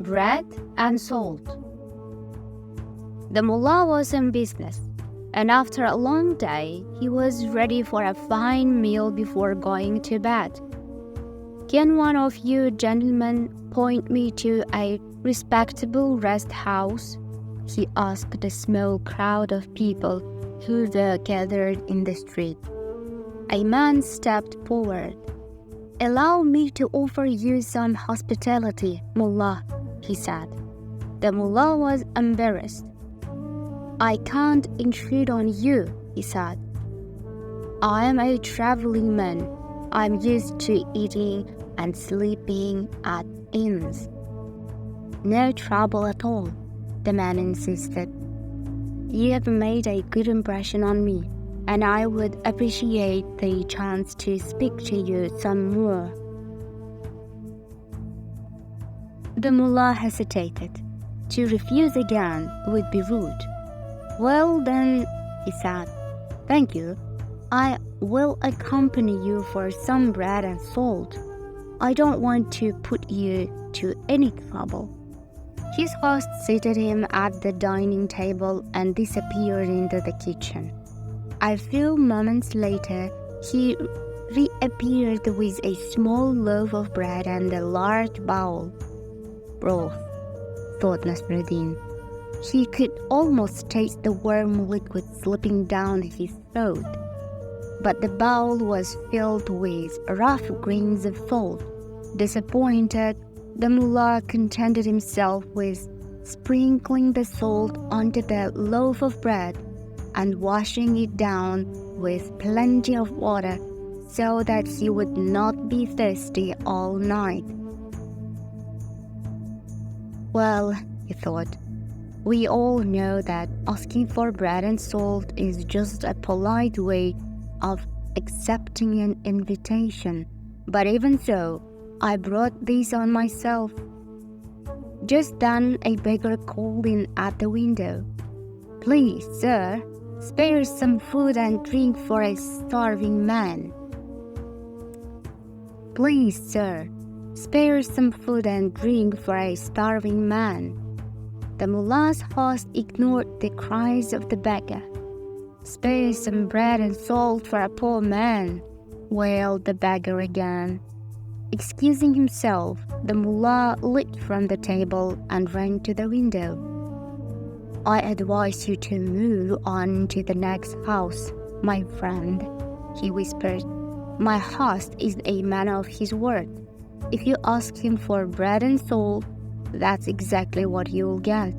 bread and salt. The mullah was in business, and after a long day, he was ready for a fine meal before going to bed. "Can one of you gentlemen point me to a respectable rest house?" he asked a small crowd of people who were gathered in the street. A man stepped forward. "Allow me to offer you some hospitality, mullah," he said. The mullah was embarrassed. "I can't intrude on you," he said. "I am a traveling man. I'm used to eating and sleeping at inns." "No trouble at all," the man insisted. "You have made a good impression on me, and I would appreciate the chance to speak to you some more." The mullah hesitated. To refuse again would be rude. "Well then," he said, "thank you. I will accompany you for some bread and salt. I don't want to put you to any trouble." His host seated him at the dining table and disappeared into the kitchen. A few moments later, he reappeared with a small loaf of bread and a large bowl. "Broth," thought Nasruddin. He could almost taste the warm liquid slipping down his throat. But the bowl was filled with rough grains of salt. Disappointed, the mullah contented himself with sprinkling the salt onto the loaf of bread and washing it down with plenty of water so that he would not be thirsty all night. "Well," he thought, "we all know that asking for bread and salt is just a polite way of accepting an invitation, but even so, I brought these on myself." Just then a beggar called in at the window. "Please, sir, spare some food and drink for a starving man." "Please, sir, spare some food and drink for a starving man." The mullah's host ignored the cries of the beggar. "Spare some bread and salt for a poor man," wailed the beggar again. Excusing himself, the mullah leaped from the table and ran to the window. "I advise you to move on to the next house, my friend," he whispered. "My host is a man of his word. If you ask him for bread and salt, that's exactly what you'll get."